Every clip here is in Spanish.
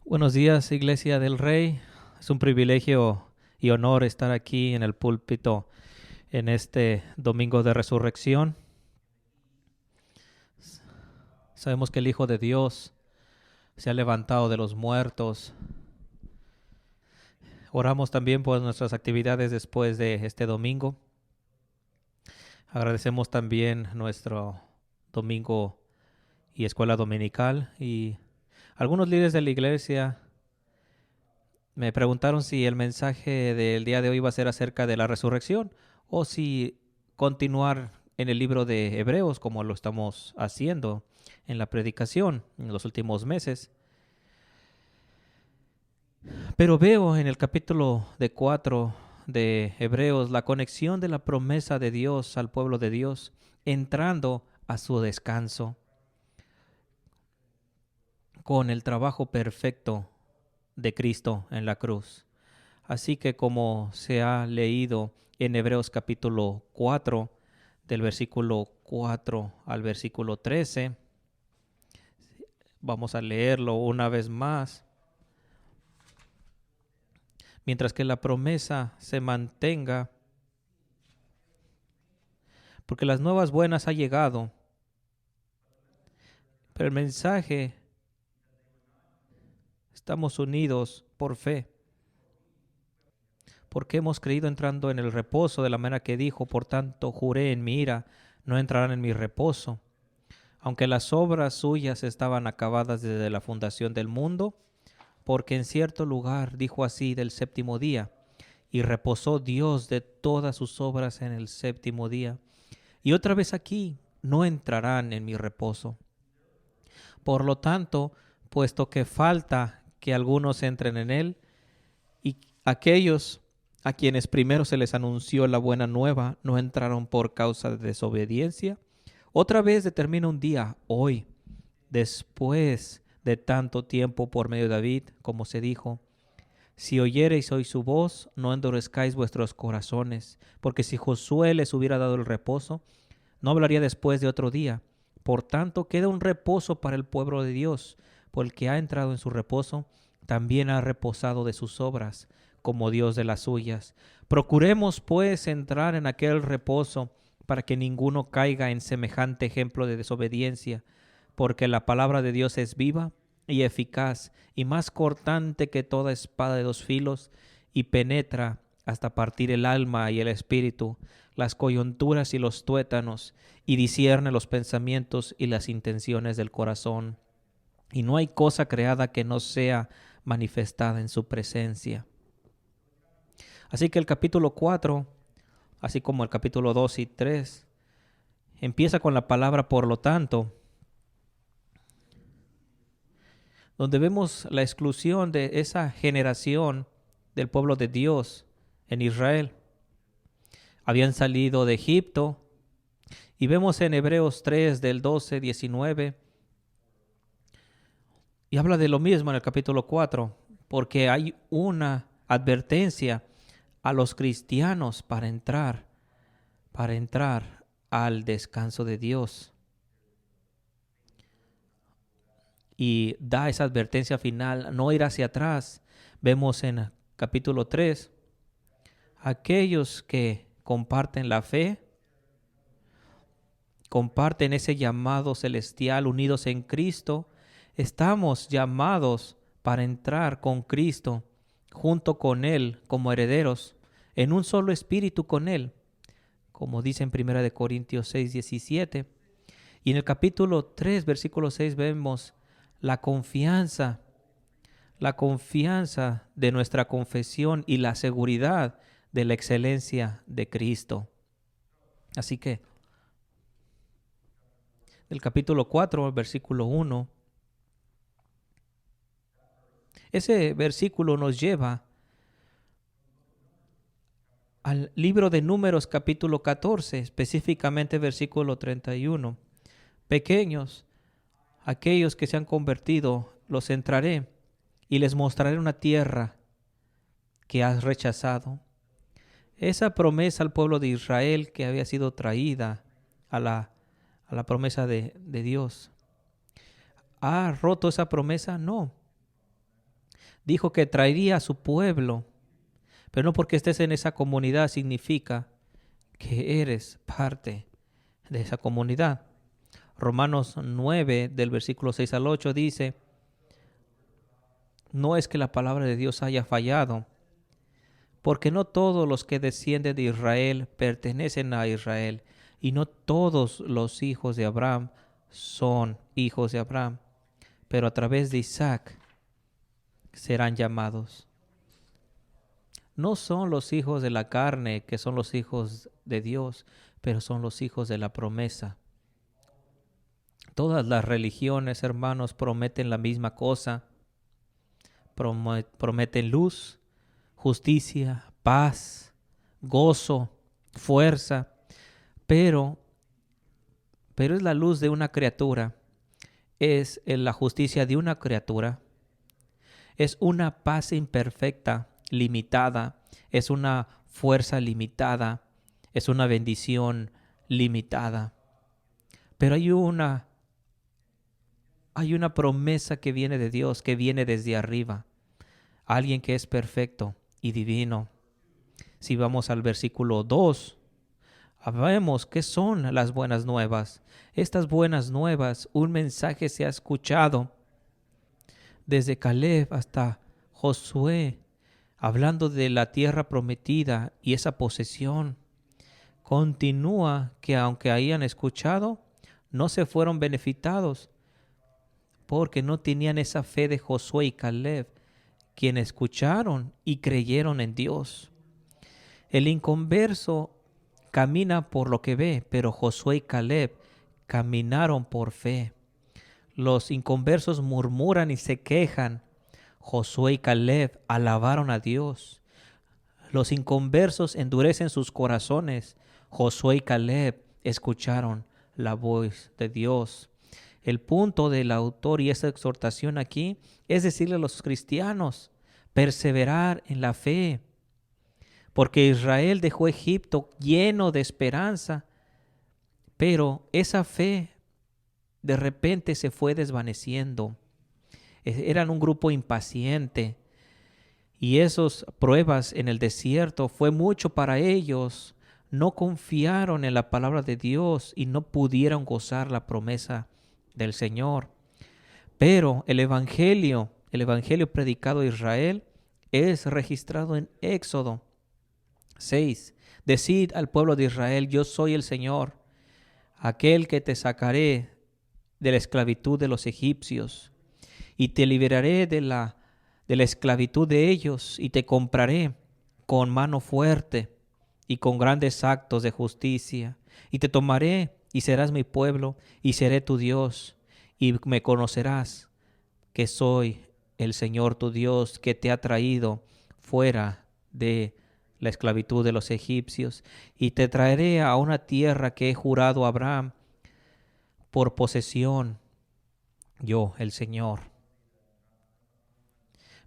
Buenos días, Iglesia del Rey. Es un privilegio y honor estar aquí en el púlpito en este domingo de resurrección. Sabemos que el Hijo de Dios se ha levantado de los muertos. Oramos también por nuestras actividades después de este domingo. Agradecemos también nuestro domingo y escuela dominical. Y algunos líderes de la iglesia me preguntaron si el mensaje del día de hoy va a ser acerca de la resurrección o si continuar en el libro de Hebreos como lo estamos haciendo en la predicación en los últimos meses. Pero veo en el capítulo de 4 de Hebreos la conexión de la promesa de Dios al pueblo de Dios entrando a su descanso con el trabajo perfecto de Cristo en la cruz. Así que como se ha leído en Hebreos capítulo 4, del versículo 4 al versículo 13, vamos a leerlo una vez más. Mientras que la promesa se mantenga, porque las nuevas buenas ha llegado, pero el mensaje, estamos unidos por fe, porque hemos creído entrando en el reposo de la manera que dijo, por tanto juré en mi ira, no entrarán en mi reposo. Aunque las obras suyas estaban acabadas desde la fundación del mundo, porque en cierto lugar dijo así del séptimo día, y reposó Dios de todas sus obras en el séptimo día. Y otra vez aquí, no entrarán en mi reposo. Por lo tanto, puesto que falta que algunos entren en él, y aquellos a quienes primero se les anunció la buena nueva no entraron por causa de desobediencia, otra vez determina un día, hoy, después de tanto tiempo por medio de David, como se dijo, si oyereis hoy su voz, no endurezcáis vuestros corazones, porque si Josué les hubiera dado el reposo, no hablaría después de otro día. Por tanto, queda un reposo para el pueblo de Dios, por el que ha entrado en su reposo, también ha reposado de sus obras, como Dios de las suyas. Procuremos, pues, entrar en aquel reposo, para que ninguno caiga en semejante ejemplo de desobediencia, porque la palabra de Dios es viva y eficaz, y más cortante que toda espada de dos filos, y penetra hasta partir el alma y el espíritu, las coyunturas y los tuétanos, y discierne los pensamientos y las intenciones del corazón. Y no hay cosa creada que no sea manifestada en su presencia. Así que el capítulo 4, así como el capítulo 2 y 3, empieza con la palabra por lo tanto, donde vemos la exclusión de esa generación del pueblo de Dios en Israel. Habían salido de Egipto y vemos en Hebreos 3 del 12-19 y habla de lo mismo en el capítulo 4, porque hay una advertencia a los cristianos para entrar al descanso de Dios. Y da esa advertencia final, no ir hacia atrás. Vemos en capítulo 3, aquellos que comparten la fe, comparten ese llamado celestial unidos en Cristo, estamos llamados para entrar con Cristo, junto con Él, como herederos, en un solo espíritu con Él, como dice en 1 Corintios 6:17. Y en el capítulo 3, versículo 6, vemos la confianza de nuestra confesión y la seguridad de la excelencia de Cristo. Así que, del capítulo 4, versículo 1, ese versículo nos lleva al libro de Números capítulo 14, específicamente versículo 31. Pequeños, aquellos que se han convertido, los entraré y les mostraré una tierra que has rechazado. Esa promesa al pueblo de Israel que había sido traída a la promesa de Dios. ¿Ha roto esa promesa? No. Dijo que traería a su pueblo, pero no porque estés en esa comunidad significa que eres parte de esa comunidad. Romanos 9, del versículo 6 al 8 dice, no es que la palabra de Dios haya fallado, porque no todos los que descienden de Israel pertenecen a Israel, y no todos los hijos de Abraham son hijos de Abraham, pero a través de Isaac serán llamados. No son los hijos de la carne que son los hijos de Dios, pero son los hijos de la promesa. Todas las religiones, hermanos, prometen la misma cosa. Prometen luz, justicia, paz, gozo, fuerza, pero es la luz de una criatura, es la justicia de una criatura, es una paz imperfecta, limitada, es una fuerza limitada, es una bendición limitada. Pero hay una promesa que viene de Dios, que viene desde arriba. Alguien que es perfecto y divino. Si vamos al versículo 2, vemos qué son las buenas nuevas. Estas buenas nuevas, un mensaje se ha escuchado desde Caleb hasta Josué, hablando de la tierra prometida y esa posesión. Continúa que aunque hayan escuchado, no se fueron beneficiados porque no tenían esa fe de Josué y Caleb, quienes escucharon y creyeron en Dios. El inconverso camina por lo que ve, pero Josué y Caleb caminaron por fe. Los inconversos murmuran y se quejan. Josué y Caleb alabaron a Dios. Los inconversos endurecen sus corazones. Josué y Caleb escucharon la voz de Dios. El punto del autor y esta exhortación aquí es decirle a los cristianos, perseverar en la fe, porque Israel dejó Egipto lleno de esperanza, pero esa fe de repente se fue desvaneciendo. Eran un grupo impaciente y esas pruebas en el desierto fue mucho para ellos. No confiaron en la palabra de Dios y no pudieron gozar la promesa del Señor. Pero el evangelio predicado a Israel es registrado en Éxodo 6. Decid al pueblo de Israel, yo soy el Señor, aquel que te sacaré de la esclavitud de los egipcios y te liberaré de la esclavitud de ellos y te compraré con mano fuerte y con grandes actos de justicia y te tomaré y serás mi pueblo y seré tu Dios y me conocerás que soy el Señor tu Dios que te ha traído fuera de la esclavitud de los egipcios y te traeré a una tierra que he jurado a Abraham por posesión, yo el Señor.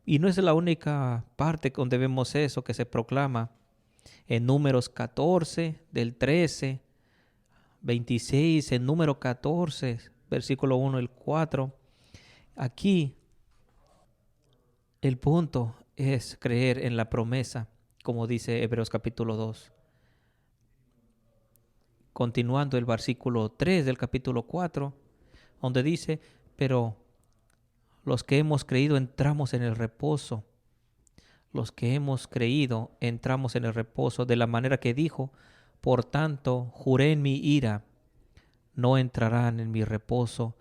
Y no es la única parte donde vemos eso que se proclama. En Números 14, del 13, 26, en número 14, versículo 1 y 4. Aquí el punto es creer en la promesa, como dice Hebreos capítulo 2. Continuando el versículo 3 del capítulo 4, donde dice, pero los que hemos creído entramos en el reposo. Los que hemos creído entramos en el reposo de la manera que dijo, por tanto, juré en mi ira, no entrarán en mi reposo,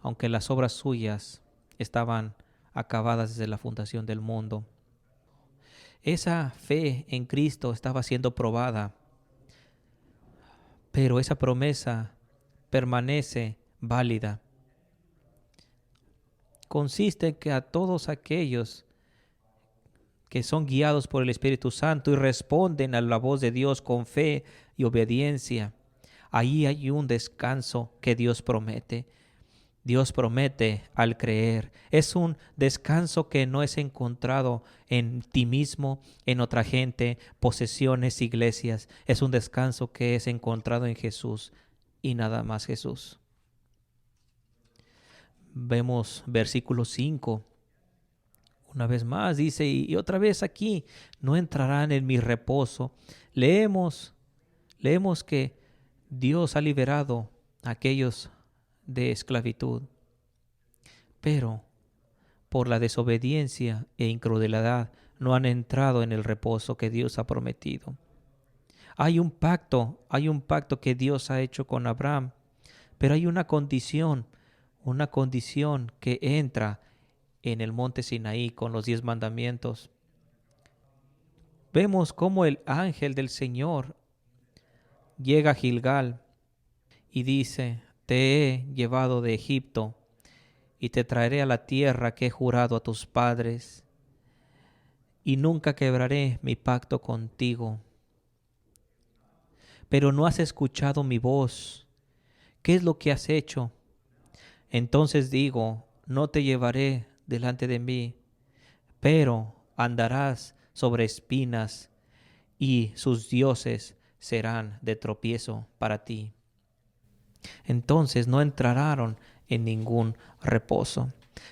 aunque las obras suyas estaban acabadas desde la fundación del mundo. Esa fe en Cristo estaba siendo probada, pero esa promesa permanece válida. Consiste en que a todos aquellos que son guiados por el Espíritu Santo y responden a la voz de Dios con fe y obediencia, ahí hay un descanso que Dios promete. Dios promete al creer. Es un descanso que no es encontrado en ti mismo, en otra gente, posesiones, iglesias. Es un descanso que es encontrado en Jesús y nada más Jesús. Vemos versículo 5. Una vez más dice, y otra vez aquí, no entrarán en mi reposo. Leemos que Dios ha liberado a aquellos de esclavitud, pero por la desobediencia e incredulidad no han entrado en el reposo que Dios ha prometido. Hay un pacto que Dios ha hecho con Abraham, pero hay una condición que entra en el monte Sinaí con los 10 mandamientos. Vemos cómo el ángel del Señor llega a Gilgal y dice, te he llevado de Egipto y te traeré a la tierra que he jurado a tus padres, y nunca quebraré mi pacto contigo. Pero no has escuchado mi voz. ¿Qué es lo que has hecho? Entonces digo, no te llevaré delante de mí, pero andarás sobre espinas, y sus dioses serán de tropiezo para ti. Entonces no entraron en ningún reposo.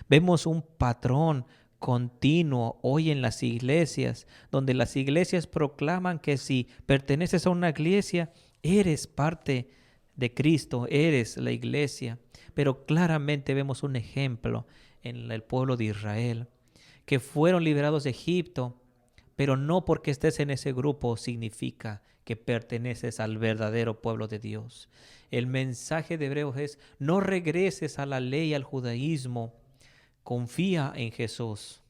Vemos un patrón continuo hoy en las iglesias, donde las iglesias proclaman que si perteneces a una iglesia, eres parte de Cristo, eres la iglesia. Pero claramente vemos un ejemplo en el pueblo de Israel, que fueron liberados de Egipto, pero no porque estés en ese grupo significa que perteneces al verdadero pueblo de Dios. El mensaje de Hebreos es, no regreses a la ley, al judaísmo, confía en Jesús.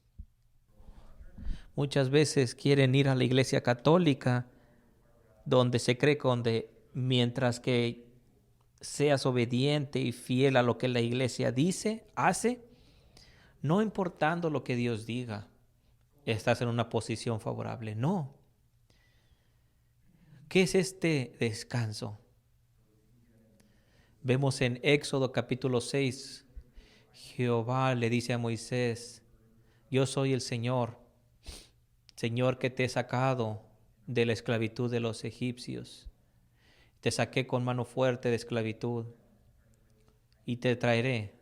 Muchas veces quieren ir a la iglesia católica, donde se cree que mientras que seas obediente y fiel a lo que la iglesia dice, hace, no importando lo que Dios diga, estás en una posición favorable. No. ¿Qué es este descanso? Vemos en Éxodo capítulo 6, Jehová le dice a Moisés, yo soy el Señor que te he sacado de la esclavitud de los egipcios. Te saqué con mano fuerte de esclavitud y te traeré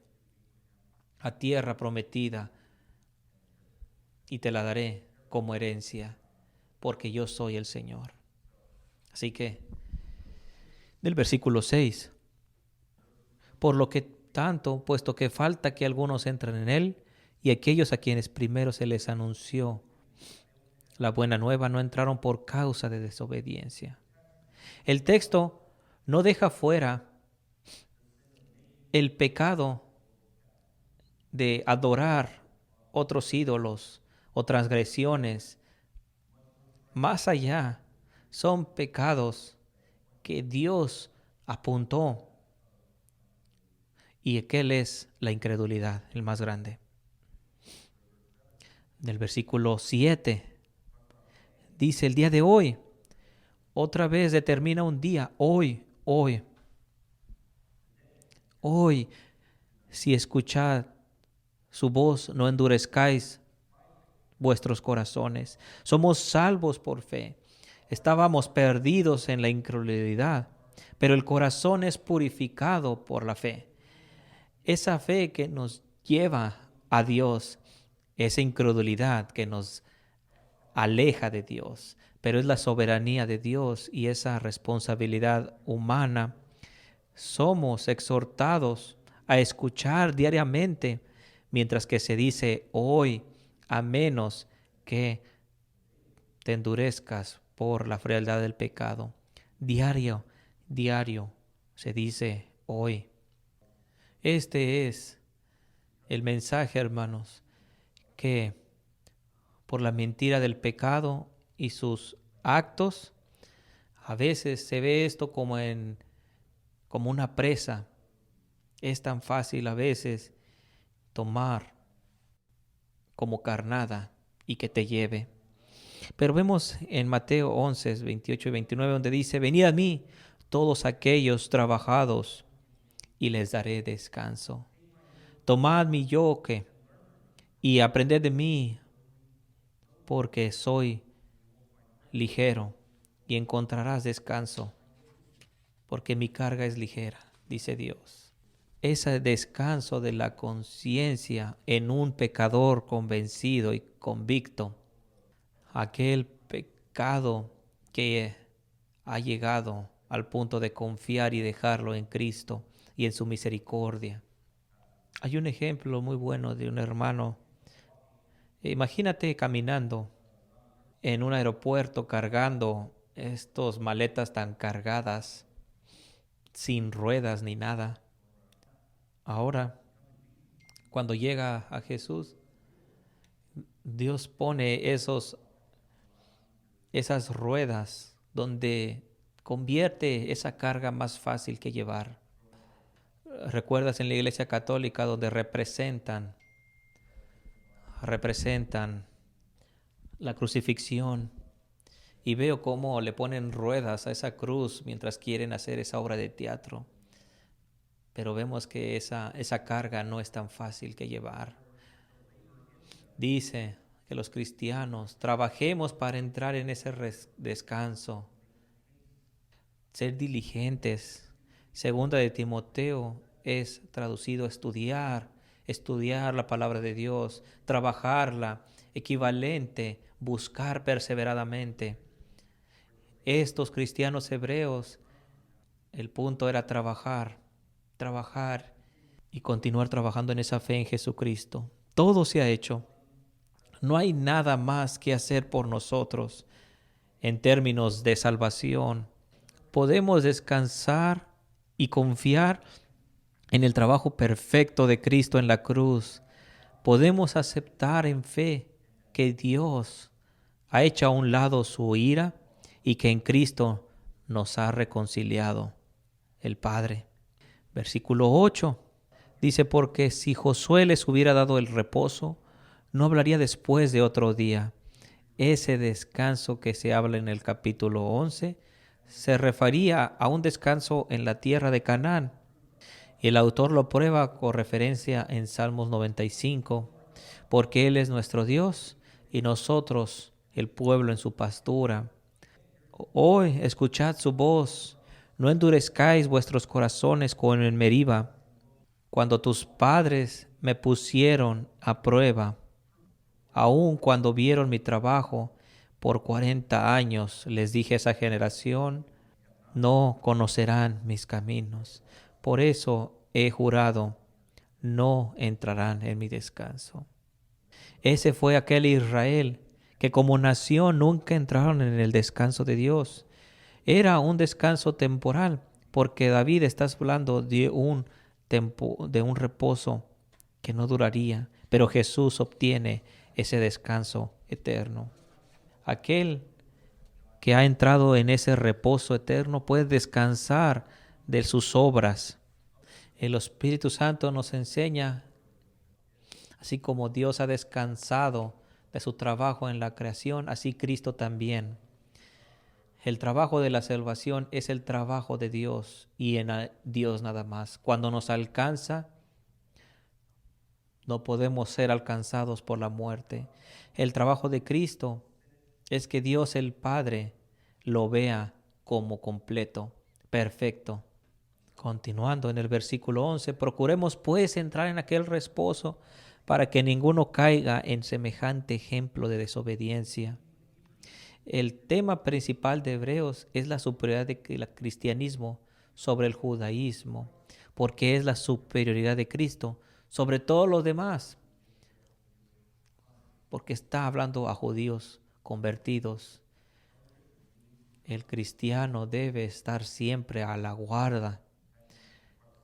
a tierra prometida y te la daré como herencia, porque yo soy el Señor. Así que, del versículo 6, por lo que tanto, puesto que falta que algunos entren en él, y aquellos a quienes primero se les anunció la buena nueva no entraron por causa de desobediencia. El texto no deja fuera el pecado de adorar otros ídolos o transgresiones. Más allá, son pecados que Dios apuntó, y aquel es la incredulidad, el más grande. Del versículo 7 dice, el día de hoy, otra vez determina un día, hoy, si escuchad su voz, no endurezcáis vuestros corazones. Somos salvos por fe. Estábamos perdidos en la incredulidad, pero el corazón es purificado por la fe. Esa fe que nos lleva a Dios, esa incredulidad que nos aleja de Dios, pero es la soberanía de Dios y esa responsabilidad humana. Somos exhortados a escuchar diariamente, mientras que se dice hoy, a menos que te endurezcas por la frialdad del pecado. Diario se dice hoy. Este es el mensaje, hermanos, que por la mentira del pecado y sus actos, a veces se ve esto como una presa. Es tan fácil a veces tomar como carnada y que te lleve. Pero vemos en Mateo 11, 28 y 29, donde dice, venid a mí todos aquellos trabajados y les daré descanso. Tomad mi yoke y aprended de mí, porque soy ligero, y encontrarás descanso, porque mi carga es ligera, dice Dios. ese descanso de la conciencia en un pecador convencido y convicto, aquel pecado que ha llegado al punto de confiar y dejarlo en Cristo y en su misericordia. Hay un ejemplo muy bueno de un hermano. Imagínate caminando en un aeropuerto cargando estas maletas tan cargadas, sin ruedas ni nada. Ahora, cuando llega a Jesús, Dios pone esas ruedas donde convierte esa carga más fácil que llevar. ¿Recuerdas en la Iglesia Católica donde representan la crucifixión? Y veo cómo le ponen ruedas a esa cruz mientras quieren hacer esa obra de teatro. Pero vemos que esa carga no es tan fácil que llevar. Dice que los cristianos trabajemos para entrar en ese descanso. Ser diligentes. Segunda de Timoteo es traducido estudiar la palabra de Dios, trabajarla, equivalente, buscar perseveradamente. Estos cristianos hebreos, el punto era trabajar y continuar trabajando en esa fe en Jesucristo. Todo se ha hecho. No hay nada más que hacer por nosotros en términos de salvación. Podemos descansar y confiar en el trabajo perfecto de Cristo en la cruz. Podemos aceptar en fe que Dios ha hecho a un lado su ira y que en Cristo nos ha reconciliado el Padre. Versículo 8 dice, porque si Josué les hubiera dado el reposo, no hablaría después de otro día. Ese descanso que se habla en el capítulo 11 se refería a un descanso en la tierra de Canaán. El autor lo prueba con referencia en Salmos 95, porque Él es nuestro Dios y nosotros el pueblo en su pastura. Hoy escuchad su voz, no endurezcáis vuestros corazones como en Meriba, cuando tus padres me pusieron a prueba. Aun cuando vieron mi trabajo por 40 años, les dije a esa generación, no conocerán mis caminos. Por eso he jurado, no entrarán en mi descanso. Ese fue aquel Israel que como nación nunca entraron en el descanso de Dios. Era un descanso temporal, porque David está hablando de un reposo que no duraría, pero Jesús obtiene ese descanso eterno. Aquel que ha entrado en ese reposo eterno puede descansar de sus obras. El Espíritu Santo nos enseña, así como Dios ha descansado de su trabajo en la creación, así Cristo también. El trabajo de la salvación es el trabajo de Dios y en Dios nada más. Cuando nos alcanza, no podemos ser alcanzados por la muerte. El trabajo de Cristo es que Dios el Padre lo vea como completo, perfecto. Continuando en el versículo 11, procuremos pues entrar en aquel reposo para que ninguno caiga en semejante ejemplo de desobediencia. El tema principal de Hebreos es la superioridad del cristianismo sobre el judaísmo, porque es la superioridad de Cristo sobre todos los demás, porque está hablando a judíos convertidos. El cristiano debe estar siempre a la guarda,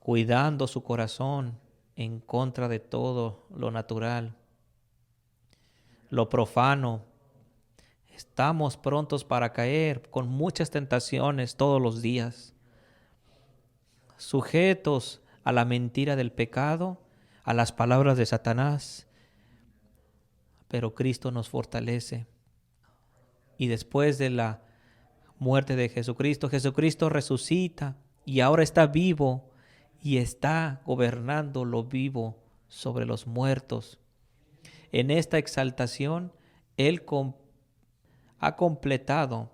cuidando su corazón en contra de todo lo natural, lo profano. Estamos prontos para caer con muchas tentaciones todos los días, sujetos a la mentira del pecado, a las palabras de Satanás, pero Cristo nos fortalece. Y después de la muerte de Jesucristo, Jesucristo resucita y ahora está vivo y está gobernando lo vivo sobre los muertos. En esta exaltación, Él ha completado,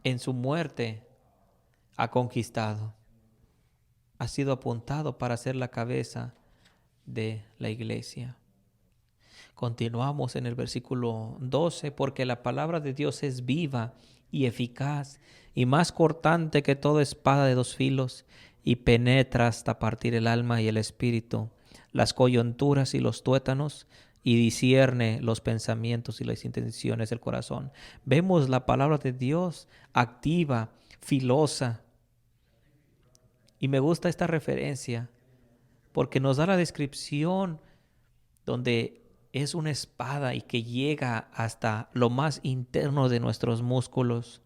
en su muerte ha conquistado. ha sido apuntado para ser la cabeza de la iglesia. Continuamos en el versículo 12, porque la palabra de Dios es viva y eficaz y más cortante que toda espada de dos filos y penetra hasta partir el alma y el espíritu, las coyunturas y los tuétanos, y discierne los pensamientos y las intenciones del corazón. Vemos la palabra de Dios activa, filosa. Y me gusta esta referencia porque nos da la descripción donde es una espada y que llega hasta lo más interno de nuestros músculos.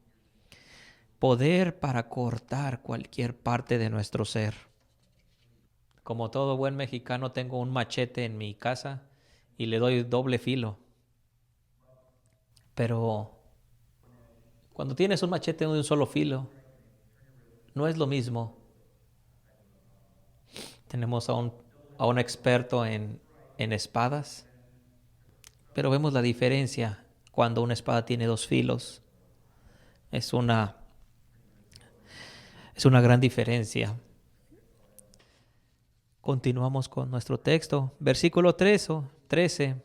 Poder para cortar cualquier parte de nuestro ser. Como todo buen mexicano, tengo un machete en mi casa y le doy doble filo. Pero cuando tienes un machete de un solo filo, no es lo mismo. Tenemos a un experto en espadas, pero vemos la diferencia cuando una espada tiene dos filos. Es una gran diferencia. Continuamos con nuestro texto. Versículo 13.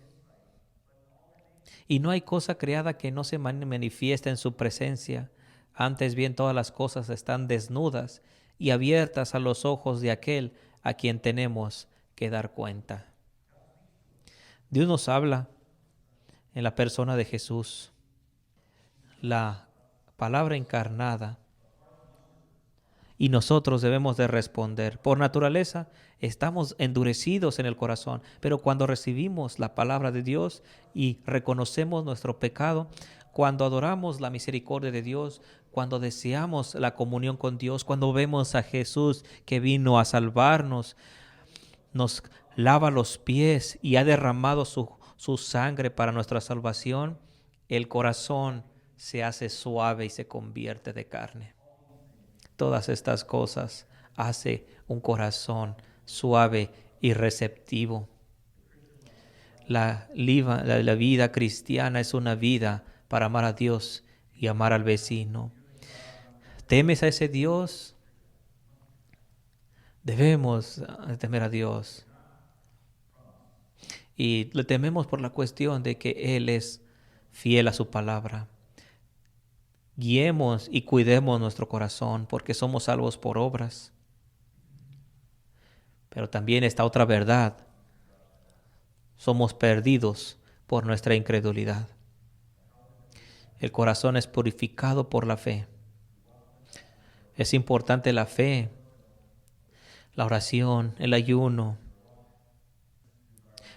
Y no hay cosa creada que no se manifieste en su presencia. Antes bien todas las cosas están desnudas y abiertas a los ojos de aquel a quien tenemos que dar cuenta. Dios nos habla en la persona de Jesús, la palabra encarnada, y nosotros debemos de responder. Por naturaleza estamos endurecidos en el corazón, pero cuando recibimos la palabra de Dios y reconocemos nuestro pecado, cuando adoramos la misericordia de Dios, cuando deseamos la comunión con Dios, cuando vemos a Jesús que vino a salvarnos, nos lava los pies y ha derramado su sangre para nuestra salvación, el corazón se hace suave y se convierte de carne. Todas estas cosas hace un corazón suave y receptivo. La vida cristiana es una vida para amar a Dios y amar al vecino. ¿Temes a ese Dios? Debemos temer a Dios. Y le tememos por la cuestión de que Él es fiel a su palabra. Guiemos y cuidemos nuestro corazón porque somos salvos por obras. Pero también está otra verdad. Somos perdidos por nuestra incredulidad. El corazón es purificado por la fe. Es importante la fe, la oración, el ayuno.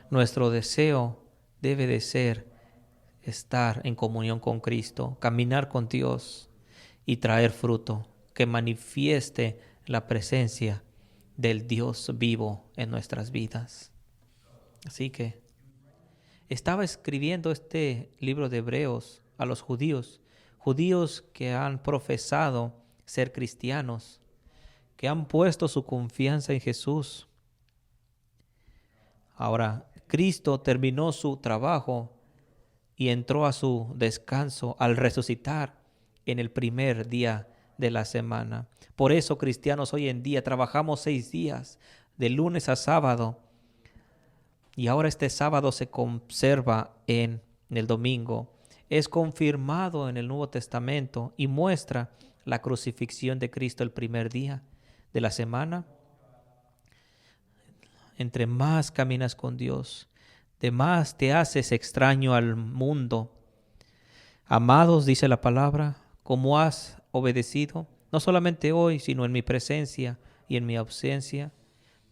Nuestro deseo debe de ser estar en comunión con Cristo, caminar con Dios y traer fruto que manifieste la presencia del Dios vivo en nuestras vidas. Así que estaba escribiendo este libro de Hebreos a los judíos que han profesado ser cristianos, que han puesto su confianza en Jesús. Ahora, Cristo terminó su trabajo y entró a su descanso al resucitar en el primer día de la semana. Por eso, cristianos, hoy en día trabajamos 6 días, de lunes a sábado, y ahora este sábado se conserva en el domingo. Es confirmado en el Nuevo Testamento y muestra la crucifixión de Cristo el primer día de la semana. Entre más caminas con Dios, de más te haces extraño al mundo. Amados, dice la palabra, como has obedecido, no solamente hoy, sino en mi presencia y en mi ausencia.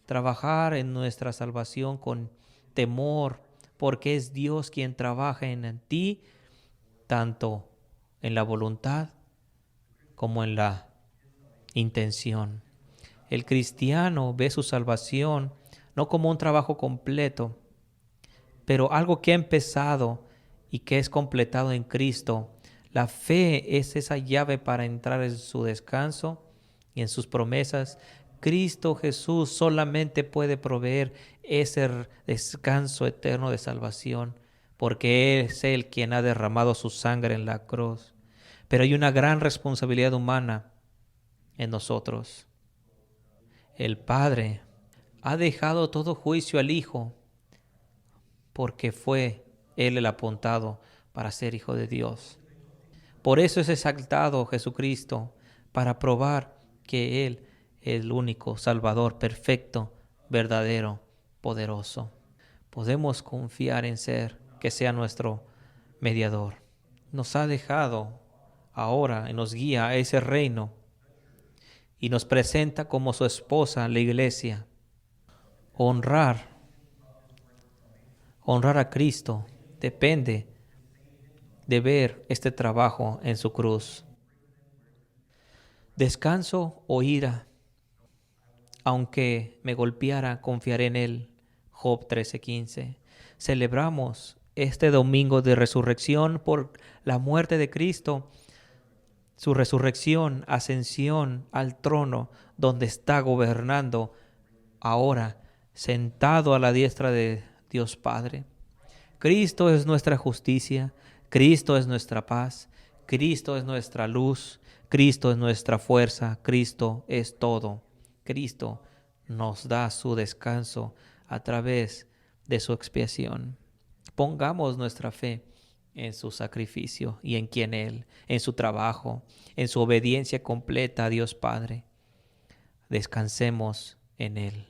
Trabajar en nuestra salvación con temor, porque es Dios quien trabaja en ti, tanto en la voluntad como en la intención. El cristiano ve su salvación no como un trabajo completo, pero algo que ha empezado y que es completado en Cristo. La fe es esa llave para entrar en su descanso y en sus promesas. Cristo Jesús solamente puede proveer ese descanso eterno de salvación, porque es Él quien ha derramado su sangre en la cruz. Pero hay una gran responsabilidad humana en nosotros. El Padre ha dejado todo juicio al Hijo, porque fue Él el apuntado para ser Hijo de Dios. Por eso es exaltado Jesucristo, para probar que Él es el único Salvador perfecto, verdadero, poderoso. Podemos confiar en que sea nuestro mediador. Nos ha dejado ahora y nos guía a ese reino y nos presenta como su esposa la iglesia. Honrar a Cristo depende de ver este trabajo en su cruz. Descanso o ira, aunque me golpeara, confiaré en Él. Job 13:15. Celebramos este domingo de resurrección por la muerte de Cristo, su resurrección, ascensión al trono, donde está gobernando ahora, sentado a la diestra de Dios Padre. Cristo es nuestra justicia, Cristo es nuestra paz, Cristo es nuestra luz, Cristo es nuestra fuerza, Cristo es todo. Cristo nos da su descanso a través de su expiación. Pongamos nuestra fe en su sacrificio y en quien Él, en su trabajo, en su obediencia completa a Dios Padre. Descansemos en Él.